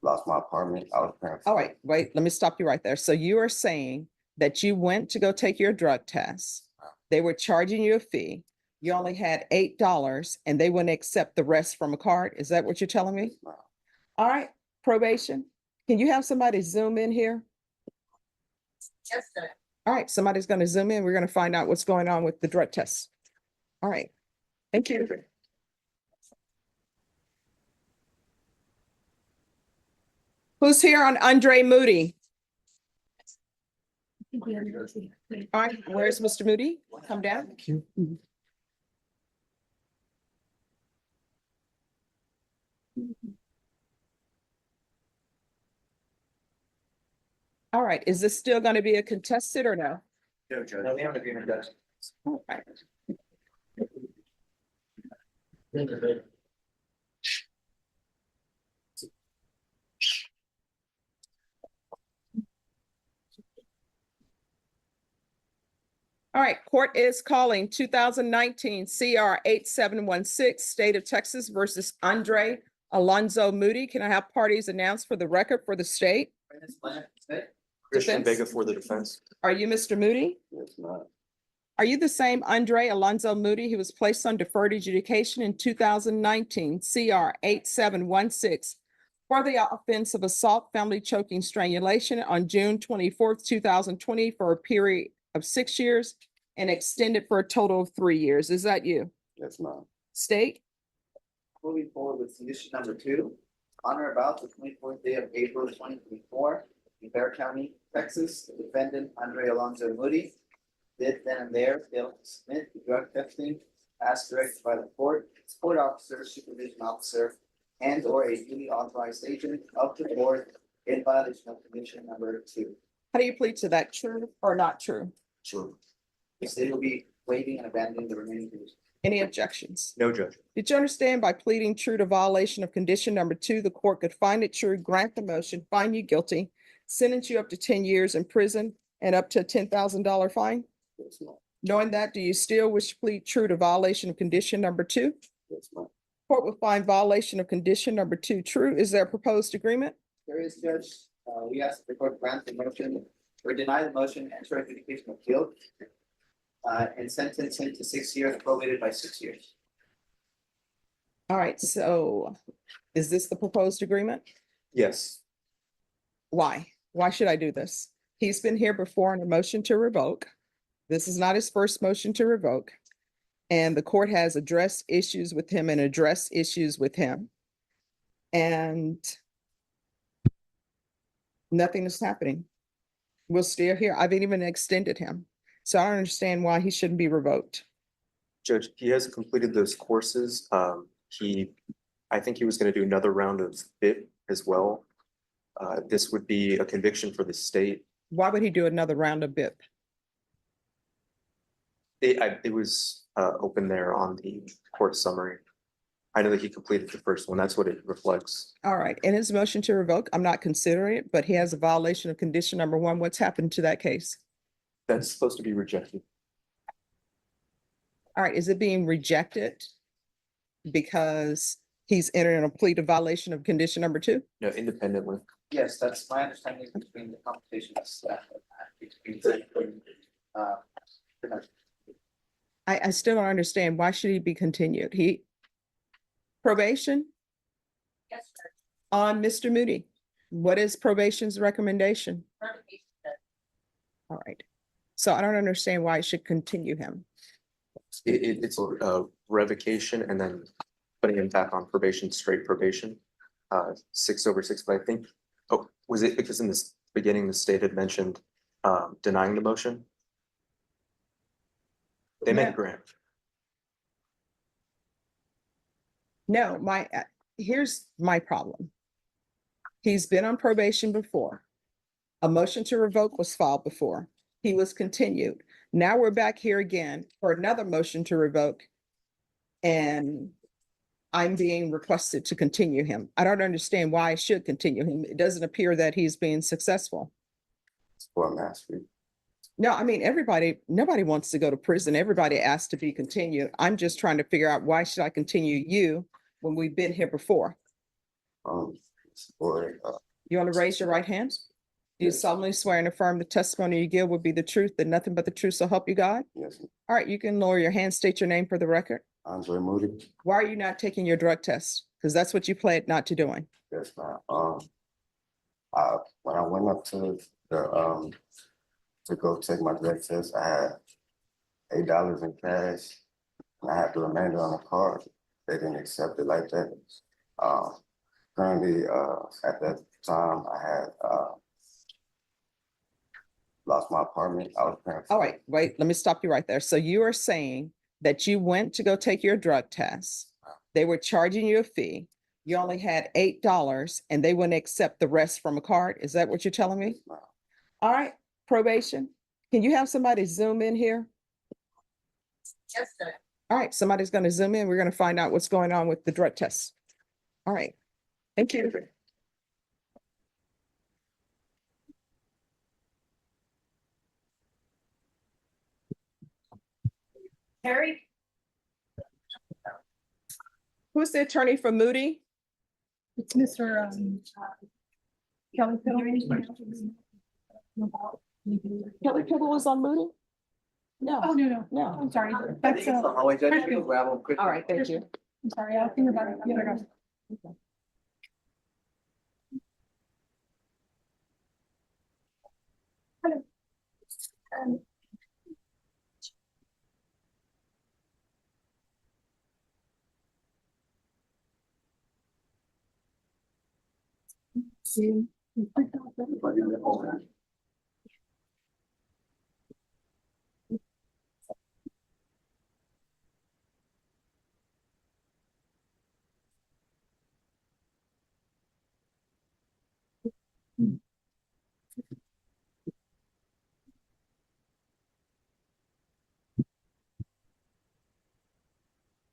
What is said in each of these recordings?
lost my apartment. I was preparing for All right, wait, let me stop you right there. So you are saying that you went to go take your drug test. They were charging you a fee. You only had $8 and they wouldn't accept the rest from a card. Is that what you're telling me? No. All right, probation. Can you have somebody zoom in here? Yes, sir. All right, somebody's going to zoom in. We're going to find out what's going on with the drug test. All right. Thank you. Who's here on Andre Moody? All right, where's Mr. Moody? Come down. All right, is this still going to be a contested or no? No, Judge. No, we have an agreement, Judge. All right. All right, court is calling 2019 CR 8716, State of Texas versus Andre Alonzo Moody. Can I have parties announced for the record for the state? Christian Defense? Vega for the defense. Are you Mr. Moody? It's not. Are you the same Andre Alonzo Moody who was placed on deferred adjudication in 2019 CR 8716 for the offense of assault, family choking, strangulation on June 24th, 2020 for a period of 6 years and extended for a total of 3 years? Is that you? It's not. State? Moving forward with condition number 2, on or about the 24th day of April 2024, in Bear County, Texas, the defendant Andre Alonzo Moody did then and there fail to submit the drug testing as directed by the court officer, supervision officer, and or a duly authorized agent of the board in violation of condition number 2. How do you plead to that? True or not true? True. The state will be waiving and abandoning the remaining conditions. Any objections? No, Judge. Did you understand by pleading true to violation of condition number 2, the court could find it true, grant the motion, find you guilty, sentence you up to 10 years in prison and up to a $10,000 fine? It's not. Knowing that, do you still wish to plead true to violation of condition number 2? It's not. Court will find violation of condition number 2 true. Is there a proposed agreement? There is, Judge, we ask the court grant the motion or deny the motion, enter adjudication of guilt, and sentence him to 6 years, probated by 6 years. All right, so is this the proposed agreement? Yes. Why? Why should I do this? He's been here before on a motion to revoke. This is not his first motion to revoke. And the court has addressed issues with him and addressed issues with him. And nothing is happening. We're still here. I've even extended him. So I don't understand why he shouldn't be revoked. Judge, he has completed those courses. I think he was going to do another round of fit as well. This would be a conviction for the state. Why would he do another round of BIP? It was open there on the court summary. I know that he completed the first one. That's what it reflects. All right, in his motion to revoke, I'm not considering it, but he has a violation of condition number 1. What's happened to that case? That's supposed to be rejected. All right, is it being rejected because he's entering a plea to violation of condition number 2? No, independently. Yes, that's my understanding between the compensation staff. I still don't understand. Why should he be continued? Probation Yes, sir. on Mr. Moody. What is probation's recommendation? Revocation, sir. All right. So I don't understand why I should continue him. It's a revocation and then putting him back on probation, straight probation. 6/6, but I think, oh, was it because in this beginning, the state had mentioned denying the motion? They Yeah. meant grant. No, here's my problem. He's been on probation before. A motion to revoke was filed before. He was continued. Now we're back here again for another motion to revoke. And I'm being requested to continue him. I don't understand why I should continue him. It doesn't appear that he's being successful. It's for a mastery. No, I mean, nobody wants to go to prison. Everybody asks to be continued. I'm just trying to figure out why should I continue you when we've been here before? or, You want to raise your right hand? Do you Yes. solemnly swear and affirm the testimony you give will be the truth and nothing but the truth, so help you God? yes, ma'am. All right, you can lower your hand, state your name for the record. Andre Moody, Why are you not taking your drug test? Because that's what you pled not to doing. yes, ma'am. When I went up to to go take my drug test, I had $8 in cash. And I had the remainder on the card. They didn't accept it like that. Currently, at that time, I had, lost my apartment. I was paying. All right, wait, let me stop you right there. So you are saying that you went to go take your drug test. They were charging you a fee. You only had $8 and they wouldn't accept the rest from a card. Is that what you're telling me? Yes, ma'am. All right, probation. Can you have somebody zoom in here? Just a, All right, somebody's going to zoom in. We're going to find out what's going on with the drug test. All right. Thank you. Harry, Who's the attorney for Moody? It's Mr. Kelly Piddle. Kelly Piddle was on Moody? Oh, No, no, no. I'm sorry. I think That's, it's the hallway judge. You can grab them quickly. All right, thank you. I'm sorry, I'll think about it. The other guy. See.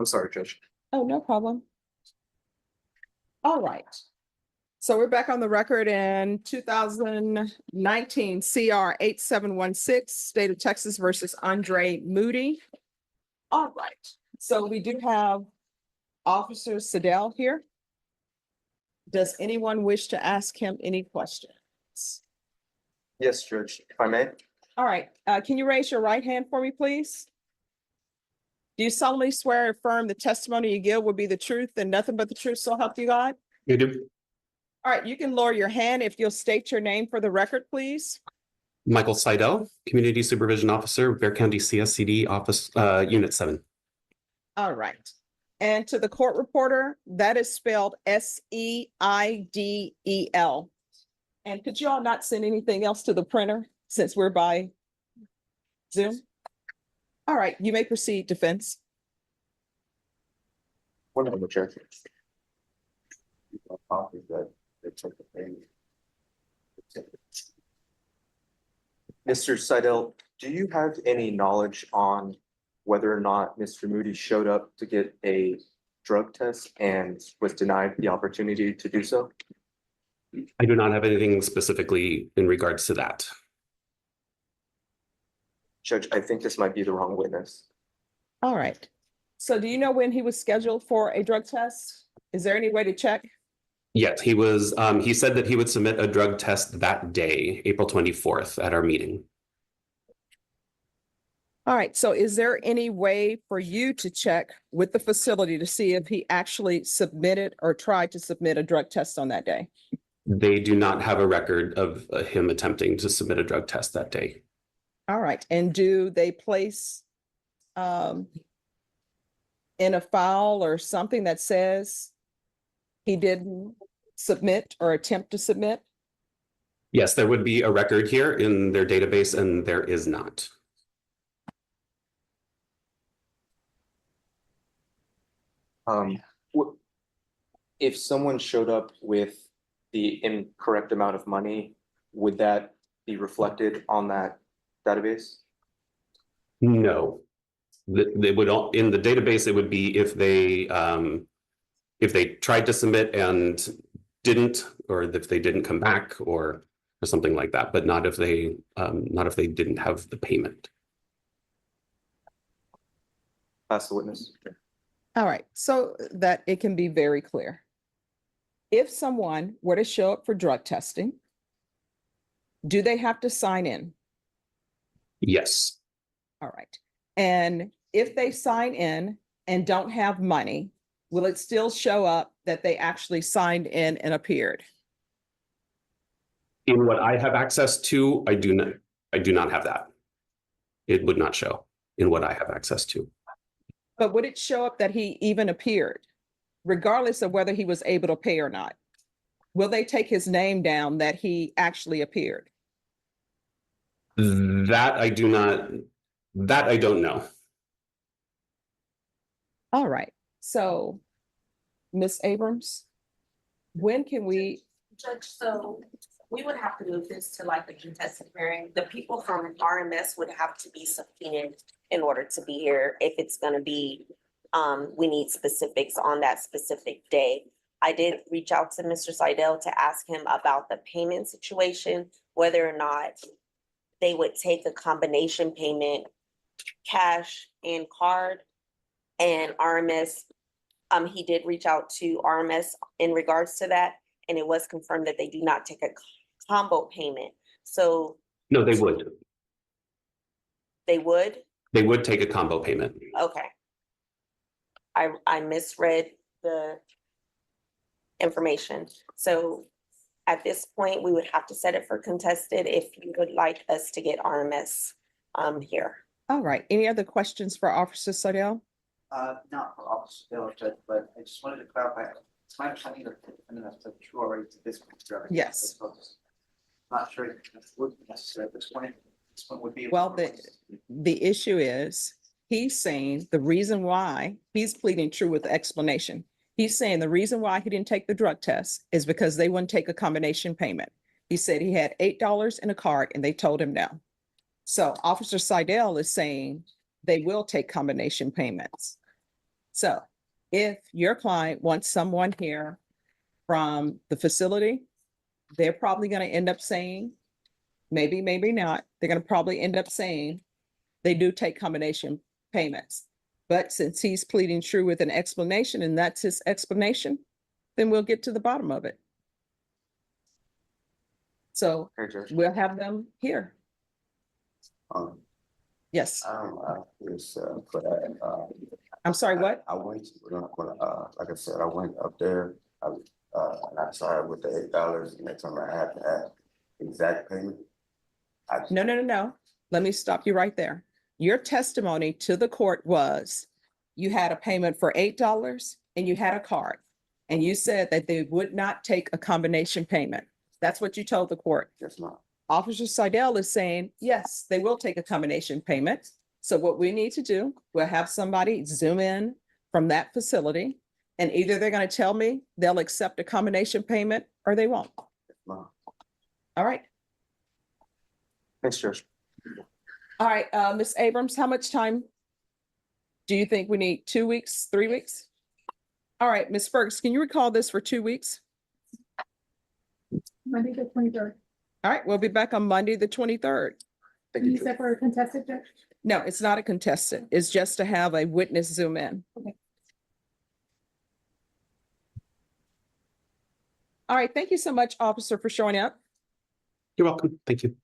I'm sorry, Judge. Oh, no problem. All right. So we're back on the record in 2019 CR 8716, State of Texas versus Andre Moody. All right. So we do have Officer Siddell here. Does anyone wish to ask him any questions? Yes, Judge, if I may. All right, can you raise your right hand for me, please? Do you solemnly swear or affirm the testimony you give will be the truth and nothing but the truth, so help you God? You do. All right, you can lower your hand if you'll state your name for the record, please. Michael Seidel, Community Supervision Officer, Bear County CSCD Office, Unit 7. All right. And to the court reporter, that is spelled Seidel. And could you all not send anything else to the printer since we're by Zoom? All right, you may proceed, defense. One moment, Judge. Copies that they took the payment. Mr. Seidel, do you have any knowledge on whether or not Mr. Moody showed up to get a drug test and was denied the opportunity to do so? I do not have anything specifically in regards to that. Judge, I think this might be the wrong witness. All right. So do you know when he was scheduled for a drug test? Is there any way to check? Yes, he was, he said that he would submit a drug test that day, April 24th at our meeting. All right, so is there any way for you to check with the facility to see if he actually submitted or tried to submit a drug test on that day? They do not have a record of him attempting to submit a drug test that day. All right, and do they place in a file or something that says he didn't submit or attempt to submit? Yes, there would be a record here in their database, and there is not. If someone showed up with the incorrect amount of money, would that be reflected on that database? No. They would all, in the database, it would be if they tried to submit and didn't, or if they didn't come back or something like that, but not if they didn't have the payment. Ask the witness. All right, so that it can be very clear. if someone were to show up for drug testing, do they have to sign in? Yes, All right. And if they sign in and don't have money, will it still show up that they actually signed in and appeared? in what I have access to, I do not have that. It would not show in what I have access to. But would it show up that he even appeared, regardless of whether he was able to pay or not? Will they take his name down that he actually appeared? That I don't know. All right. So, Ms. Abrams, when can we, Judge, so we would have to move this to like a contested hearing. The people from RMS would have to be subpoenaed in order to be here. If it's gonna be, we need specifics on that specific day. I did reach out to Mr. Seidel to ask him about the payment situation, whether or not they would take a combination payment, cash and card. And RMS, he did reach out to RMS in regards to that, and it was confirmed that they do not take a combo payment. So No, they would. they would, They would take a combo payment. okay. I misread the information. So at this point, we would have to set it for contested if you would like us to get RMS here. all right, any other questions for Officer Seidel? Not for Officer Bill, Judge, but I just wanted to clarify, it's my understanding that the defendant has true already to this point. correct? Yes. So, not sure if that would be necessary at this point. This one would be. Well, the issue is, he's saying the reason why he's pleading true with the explanation. He's saying the reason why he didn't take the drug test is because they wouldn't take a combination payment. He said he had $8 in a card and they told him no. So Officer Seidel is saying they will take combination payments. So if your client wants someone here from the facility, they're probably going to end up saying, maybe, maybe not, they're going to probably end up saying they do take combination payments. But since he's pleading true with an explanation and that's his explanation, then we'll get to the bottom of it. So Okay, Judge. we'll have them here. Yes, Yes, but I, I'm sorry, what? I went, like I said, I went up there, and I tried with the $8, and they told me I had to add exact payment. No. Let me stop you right there. Your testimony to the court was you had a payment for $8 and you had a card. And you said that they would not take a combination payment. That's what you told the court. Yes, ma'am. Officer Seidel is saying, yes, they will take a combination payment. So what we need to do, we'll have somebody zoom in from that facility, and either they're going to tell me they'll accept a combination payment or they won't. Yes, ma'am. All right. Thanks, Judge. All right, Ms. Abrams, how much time do you think we need? 2 weeks, 3 weeks? All right, Ms. Fergus, can you recall this for 2 weeks? Monday the 23rd. All right, we'll be back on Monday, the 23rd. Thank You you, said Judge. for a contested, Judge? No, it's not a contestant. It's just to have a witness zoom in. Okay. All right, thank you so much, officer, for showing up. You're welcome. Thank you.